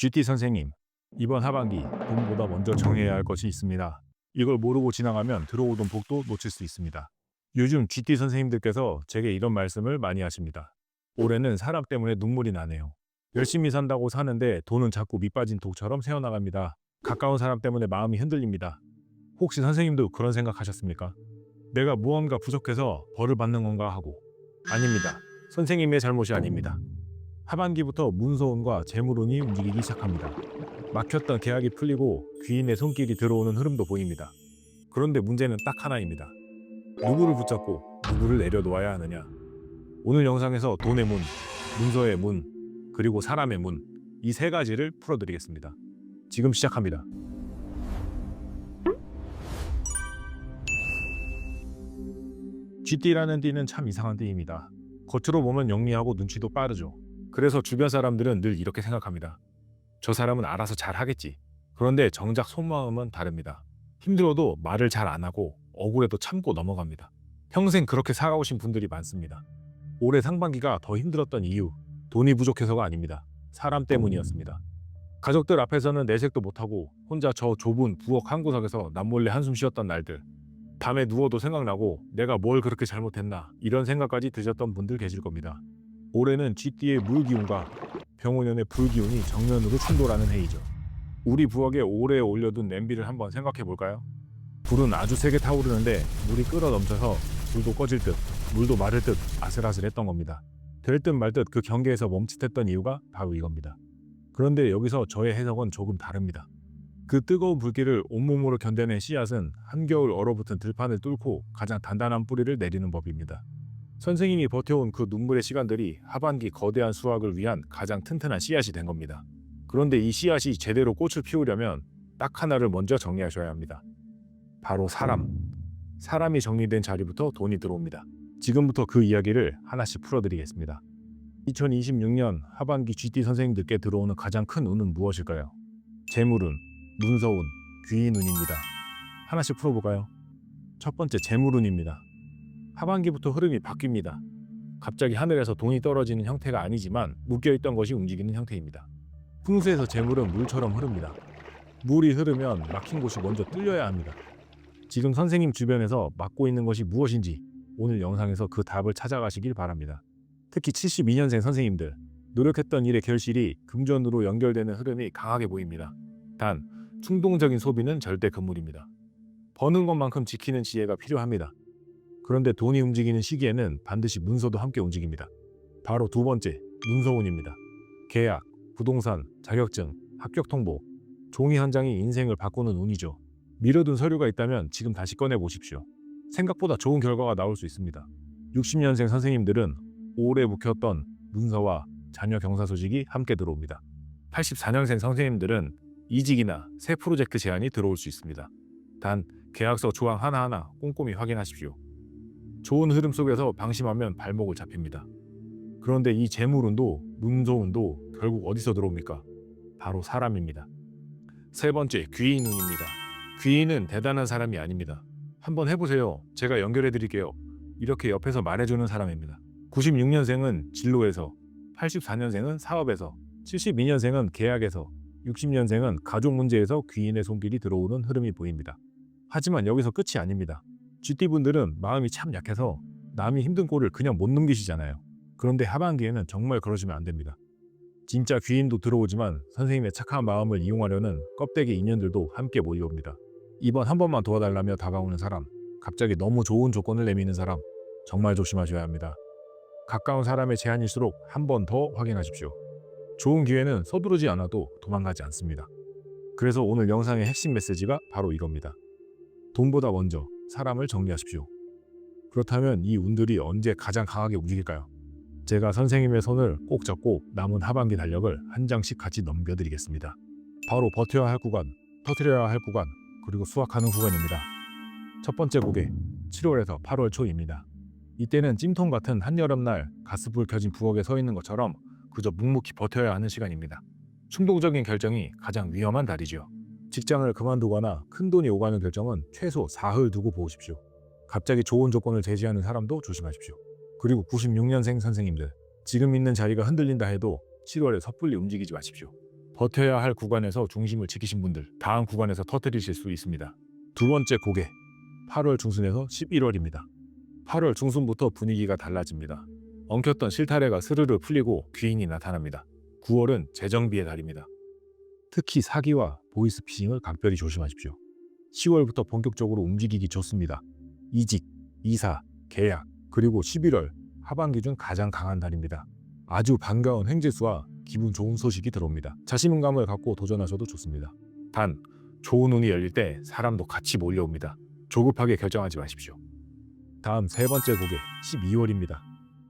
GT 선생님, 이번 하반기 돈보다 먼저 정해야 할 것이 있습니다. 이걸 모르고 지나가면 들어오던 복도 놓칠 수 있습니다. 요즘 GT 선생님들께서 제게 이런 말씀을 많이 하십니다. 올해는 사람 때문에 눈물이 나네요. 열심히 산다고 사는데 돈은 자꾸 밑빠진 독처럼 새어나갑니다. 가까운 사람 때문에 마음이 흔들립니다. 혹시 선생님도 그런 생각하셨습니까? 내가 무언가 부족해서 벌을 받는 건가 하고. 아닙니다. 선생님의 잘못이 아닙니다. 하반기부터 문서운과 재물운이 움직이기 시작합니다. 막혔던 계약이 풀리고 귀인의 손길이 들어오는 흐름도 보입니다. 그런데 문제는 딱 하나입니다. 누구를 붙잡고 누구를 내려놓아야 하느냐. 오늘 영상에서 돈의 문, 문서의 문, 그리고 사람의 문, 이 세 가지를 풀어드리겠습니다. 지금 시작합니다. 쥐띠라는 띠는 참 이상한 띠입니다. 겉으로 보면 영리하고 눈치도 빠르죠. 그래서 주변 사람들은 늘 이렇게 생각합니다. 저 사람은 알아서 잘 하겠지. 그런데 정작 속마음은 다릅니다. 힘들어도 말을 잘 안 하고 억울해도 참고 넘어갑니다. 평생 그렇게 살아오신 분들이 많습니다. 올해 상반기가 더 힘들었던 이유, 돈이 부족해서가 아닙니다. 사람 때문이었습니다. 가족들 앞에서는 내색도 못하고 혼자 저 좁은 부엌 한 구석에서 남몰래 한숨 쉬었던 날들. 밤에 누워도 생각나고 내가 뭘 그렇게 잘못했나 이런 생각까지 드셨던 분들 계실 겁니다. 올해는 쥐띠의 물기운과 병원연의 불기운이 정면으로 충돌하는 해이죠. 우리 부엌에 오래 올려둔 냄비를 한번 생각해 볼까요? 불은 아주 세게 타오르는데 물이 끓어 넘쳐서 불도 꺼질 듯 물도 마를 듯 아슬아슬했던 겁니다. 될 듯 말 듯 그 경계에서 멈칫했던 이유가 바로 이겁니다. 그런데 여기서 저의 해석은 조금 다릅니다. 그 뜨거운 불길을 온몸으로 견뎌낸 씨앗은 한겨울 얼어붙은 들판을 뚫고 가장 단단한 뿌리를 내리는 법입니다. 선생님이 버텨온 그 눈물의 시간들이 하반기 거대한 수확을 위한 가장 튼튼한 씨앗이 된 겁니다. 그런데 이 씨앗이 제대로 꽃을 피우려면 딱 하나를 먼저 정리하셔야 합니다. 바로 사람. 사람이 정리된 자리부터 돈이 들어옵니다. 지금부터 그 이야기를 하나씩 풀어드리겠습니다. 2026년 하반기 GT 선생님들께 들어오는 가장 큰 운은 무엇일까요? 재물운, 문서운, 귀인운입니다. 하나씩 풀어볼까요? 첫 번째 재물운입니다. 하반기부터 흐름이 바뀝니다. 갑자기 하늘에서 돈이 떨어지는 형태가 아니지만 묶여있던 것이 움직이는 형태입니다. 풍수에서 재물은 물처럼 흐릅니다. 물이 흐르면 막힌 곳이 먼저 뚫려야 합니다. 지금 선생님 주변에서 막고 있는 것이 무엇인지 오늘 영상에서 그 답을 찾아가시길 바랍니다. 특히 72년생 선생님들, 노력했던 일의 결실이 금전으로 연결되는 흐름이 강하게 보입니다. 단, 충동적인 소비는 절대 금물입니다. 버는 것만큼 지키는 지혜가 필요합니다. 그런데 돈이 움직이는 시기에는 반드시 문서도 함께 움직입니다. 바로 두 번째, 문서운입니다. 계약, 부동산, 자격증, 합격 통보, 종이 한 장이 인생을 바꾸는 운이죠. 미뤄둔 서류가 있다면 지금 다시 꺼내 보십시오. 생각보다 좋은 결과가 나올 수 있습니다. 60년생 선생님들은 오래 묵혔던 문서와 자녀 경사 소식이 함께 들어옵니다. 84년생 선생님들은 이직이나 새 프로젝트 제안이 들어올 수 있습니다. 단, 계약서 조항 하나하나 꼼꼼히 확인하십시오. 좋은 흐름 속에서 방심하면 발목을 잡힙니다. 그런데 이 재물운도 문서운도 결국 어디서 들어옵니까? 바로 사람입니다. 세 번째, 귀인운입니다. 귀인은 대단한 사람이 아닙니다. 한번 해보세요. 제가 연결해 드릴게요. 이렇게 옆에서 말해주는 사람입니다. 96년생은 진로에서, 84년생은 사업에서, 72년생은 계약에서, 60년생은 가족 문제에서 귀인의 손길이 들어오는 흐름이 보입니다. 하지만 여기서 끝이 아닙니다. GT분들은 마음이 참 약해서 남이 힘든 꼴을 그냥 못 넘기시잖아요. 그런데 하반기에는 정말 그러시면 안 됩니다. 진짜 귀인도 들어오지만 선생님의 착한 마음을 이용하려는 껍데기 인연들도 함께 몰려옵니다. 이번 한 번만 도와달라며 다가오는 사람, 갑자기 너무 좋은 조건을 내미는 사람, 정말 조심하셔야 합니다. 가까운 사람의 제안일수록 한 번 더 확인하십시오. 좋은 기회는 서두르지 않아도 도망가지 않습니다. 그래서 오늘 영상의 핵심 메시지가 바로 이겁니다. 돈보다 먼저 사람을 정리하십시오. 그렇다면 이 운들이 언제 가장 강하게 움직일까요? 제가 선생님의 손을 꼭 잡고 남은 하반기 달력을 한 장씩 같이 넘겨드리겠습니다. 바로 버텨야 할 구간, 터뜨려야 할 구간, 그리고 수확하는 구간입니다. 첫 번째 곡에 7월에서 8월 초입니다. 이때는 찜통 같은 한여름날 가스불 켜진 부엌에 서 있는 것처럼 그저 묵묵히 버텨야 하는 시간입니다. 충동적인 결정이 가장 위험한 달이죠. 직장을 그만두거나 큰돈이 오가는 결정은 최소 사흘 두고 보십시오. 갑자기 좋은 조건을 제시하는 사람도 조심하십시오. 그리고 96년생 선생님들, 지금 있는 자리가 흔들린다 해도 7월에 섣불리 움직이지 마십시오. 버텨야 할 구간에서 중심을 지키신 분들, 다음 구간에서 터뜨리실 수 있습니다. 두 번째 고개, 8월 중순에서 11월입니다. 8월 중순부터 분위기가 달라집니다. 엉켰던 실타래가 스르르 풀리고 귀인이 나타납니다. 9월은 재정비의 달입니다. 특히 사기와 보이스피싱을 각별히 조심하십시오. 10월부터 본격적으로 움직이기 좋습니다. 이직, 이사, 계약, 그리고 11월 하반기 중 가장 강한 달입니다. 아주 반가운 횡재수와 기분 좋은 소식이 들어옵니다. 자신감을 갖고 도전하셔도 좋습니다. 단, 좋은 운이 열릴 때 사람도 같이 몰려옵니다. 조급하게 결정하지 마십시오. 다음 세 번째 고개, 12월입니다.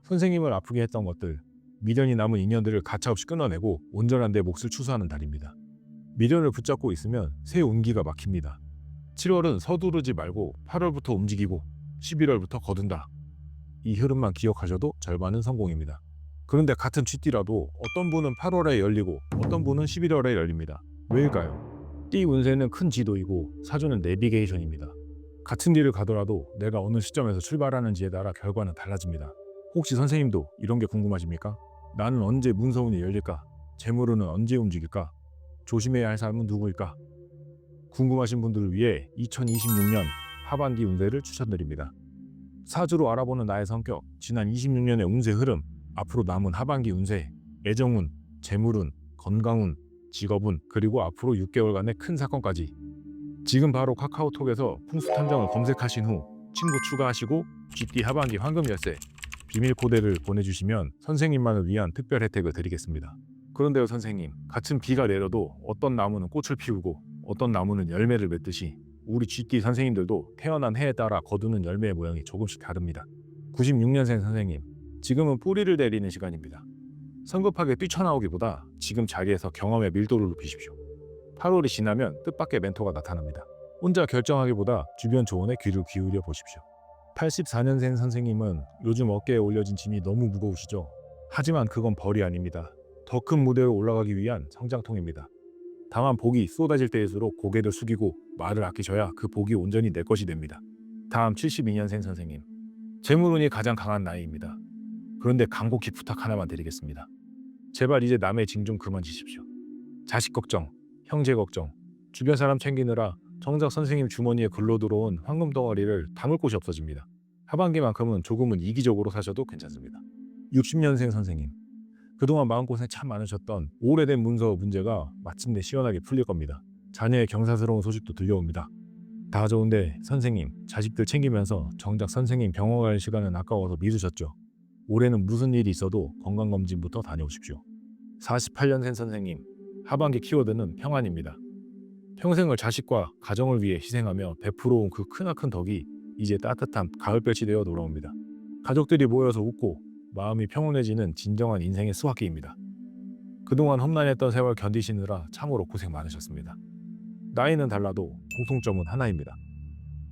선생님을 아프게 했던 것들, 미련이 남은 인연들을 가차없이 끊어내고 온전한 내 몫을 추수하는 달입니다. 미련을 붙잡고 있으면 새 운기가 막힙니다. 7월은 서두르지 말고 8월부터 움직이고 11월부터 거둔다. 이 흐름만 기억하셔도 절반은 성공입니다. 그런데 같은 쥐띠라도 어떤 분은 8월에 열리고 어떤 분은 11월에 열립니다. 왜일까요? 띠 운세는 큰 지도이고 사주는 내비게이션입니다. 같은 길을 가더라도 내가 어느 시점에서 출발하는지에 따라 결과는 달라집니다. 혹시 선생님도 이런 게 궁금하십니까? 나는 언제 문서운이 열릴까? 재물운은 언제 움직일까? 조심해야 할 사람은 누구일까? 궁금하신 분들을 위해 2026년 하반기 운세를 추천드립니다. 사주로 알아보는 나의 성격, 지난 26년의 운세 흐름, 앞으로 남은 하반기 운세, 애정운, 재물운, 건강운, 직업운, 그리고 앞으로 6개월간의 큰 사건까지 지금 바로 카카오톡에서 풍수탐정을 검색하신 후 친구 추가하시고 GT 하반기 황금 열쇠 비밀 코드를 보내주시면 선생님만을 위한 특별 혜택을 드리겠습니다. 그런데요 선생님, 같은 비가 내려도 어떤 나무는 꽃을 피우고 어떤 나무는 열매를 맺듯이 우리 GT 선생님들도 태어난 해에 따라 거두는 열매의 모양이 조금씩 다릅니다. 96년생 선생님, 지금은 뿌리를 내리는 시간입니다. 성급하게 뛰쳐나오기보다 지금 자리에서 경험의 밀도를 높이십시오. 8월이 지나면 뜻밖의 멘토가 나타납니다. 혼자 결정하기보다 주변 조언에 귀를 기울여 보십시오. 84년생 선생님은 요즘 어깨에 올려진 짐이 너무 무거우시죠? 하지만 그건 벌이 아닙니다. 더 큰 무대로 올라가기 위한 성장통입니다. 다만 복이 쏟아질 때일수록 고개를 숙이고 말을 아끼셔야 그 복이 온전히 내 것이 됩니다. 다음 72년생 선생님, 재물운이 가장 강한 나이입니다. 그런데 간곡히 부탁 하나만 드리겠습니다. 제발 이제 남의 징 좀 그만 지십시오. 자식 걱정, 형제 걱정, 주변 사람 챙기느라 정작 선생님 주머니에 글로 들어온 황금 덩어리를 담을 곳이 없어집니다. 하반기만큼은 조금은 이기적으로 사셔도 괜찮습니다. 60년생 선생님, 그동안 마음고생 참 많으셨던 오래된 문서 문제가 마침내 시원하게 풀릴 겁니다. 자녀의 경사스러운 소식도 들려옵니다. 다 좋은데 선생님, 자식들 챙기면서 정작 선생님 병원 갈 시간은 아까워서 미루셨죠. 올해는 무슨 일이 있어도 건강검진부터 다녀오십시오. 48년생 선생님, 하반기 키워드는 평안입니다. 평생을 자식과 가정을 위해 희생하며 베풀어온 그 크나큰 덕이 이제 따뜻한 가을볕이 되어 돌아옵니다. 가족들이 모여서 웃고 마음이 평온해지는 진정한 인생의 수확기입니다. 그동안 험난했던 세월 견디시느라 참으로 고생 많으셨습니다. 나이는 달라도 공통점은 하나입니다.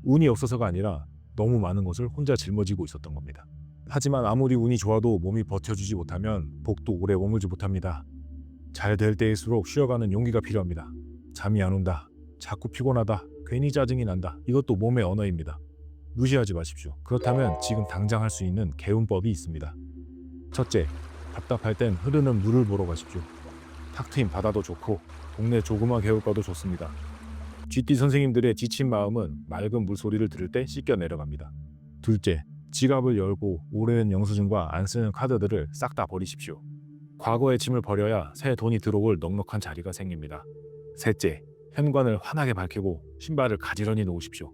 운이 없어서가 아니라 너무 많은 것을 혼자 짊어지고 있었던 겁니다. 하지만 아무리 운이 좋아도 몸이 버텨주지 못하면 복도 오래 머물지 못합니다. 잘 될 때일수록 쉬어가는 용기가 필요합니다. 잠이 안 온다, 자꾸 피곤하다, 괜히 짜증이 난다, 이것도 몸의 언어입니다. 무시하지 마십시오. 그렇다면 지금 당장 할 수 있는 개운법이 있습니다. 첫째, 답답할 땐 흐르는 물을 보러 가십시오. 탁 트인 바다도 좋고 동네 조그만 개울가도 좋습니다. GT 선생님들의 지친 마음은 맑은 물소리를 들을 때 씻겨 내려갑니다. 둘째, 지갑을 열고 오래된 영수증과 안 쓰는 카드들을 싹 다 버리십시오. 과거의 짐을 버려야 새 돈이 들어올 넉넉한 자리가 생깁니다. 셋째, 현관을 환하게 밝히고 신발을 가지런히 놓으십시오.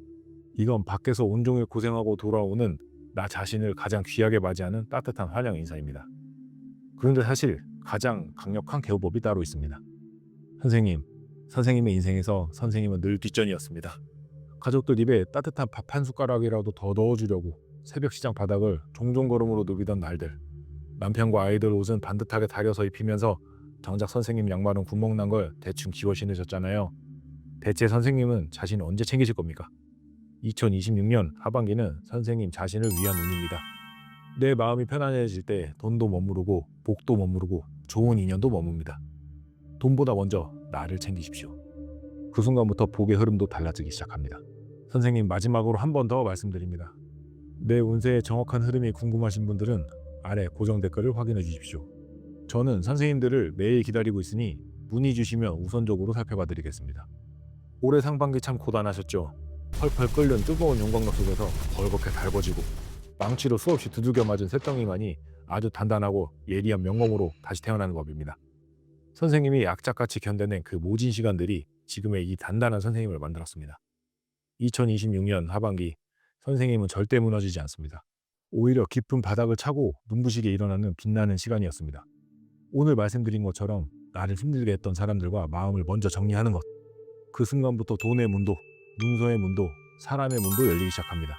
이건 밖에서 온종일 고생하고 돌아오는 나 자신을 가장 귀하게 맞이하는 따뜻한 환영 인사입니다. 그런데 사실 가장 강력한 개호법이 따로 있습니다. 선생님의 인생에서 선생님은 늘 뒷전이었습니다. 가족들 입에 따뜻한 밥 한 숟가락이라도 더 넣어주려고 새벽 시장 바닥을 종종 걸음으로 누비던 날들, 남편과 아이들 옷은 반듯하게 다려서 입히면서 정작 선생님 양말은 구멍난 걸 대충 기워 신으셨잖아요. 대체 선생님은 자신을 언제 챙기실 겁니까? 2026년 하반기는 선생님 자신을 위한 운입니다. 내 마음이 편안해질 때 돈도 머무르고 복도 머무르고 좋은 인연도 머뭅니다. 돈보다 먼저 나를 챙기십시오. 그 순간부터 복의 흐름도 달라지기 시작합니다. 선생님, 마지막으로 한 번 더 말씀드립니다. 내 운세의 정확한 흐름이 궁금하신 분들은 아래 고정 댓글을 확인해 주십시오. 저는 선생님들을 매일 기다리고 있으니 문의 주시면 우선적으로 살펴봐 드리겠습니다. 올해 상반기 참 고단하셨죠? 펄펄 끓는 뜨거운 용광로 속에서 벌겋게 달궈지고 망치로 수없이 두들겨 맞은 쇳덩이만이 아주 단단하고 예리한 명검으로 다시 태어나는 법입니다. 선생님이 악착같이 견뎌낸 그 모진 시간들이 지금의 이 단단한 선생님을 만들었습니다. 2026년 하반기 선생님은 절대 무너지지 않습니다. 오히려 깊은 바닥을 차고 눈부시게 일어나는 빛나는 시간이었습니다. 오늘 말씀드린 것처럼 나를 힘들게 했던 사람들과 마음을 먼저 정리하는 것. 그 순간부터 돈의 문도, 문서의 문도, 사람의 문도 열리기 시작합니다.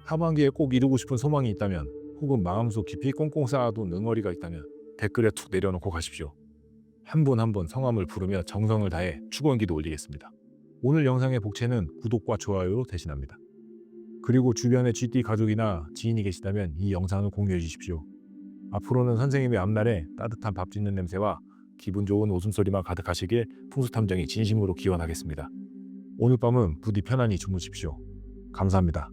하반기에 꼭 이루고 싶은 소망이 있다면, 혹은 마음속 깊이 꽁꽁 쌓아둔 응어리가 있다면 댓글에 툭 내려놓고 가십시오. 한 분 한 분 성함을 부르며 정성을 다해 축원기도 올리겠습니다. 오늘 영상의 복채는 구독과 좋아요로 대신합니다. 그리고 주변에 GT 가족이나 지인이 계시다면 이 영상을 공유해 주십시오. 앞으로는 선생님의 앞날에 따뜻한 밥 짓는 냄새와 기분 좋은 웃음소리만 가득하시길 풍수탐정이 진심으로 기원하겠습니다. 오늘 밤은 부디 편안히 주무십시오. 감사합니다.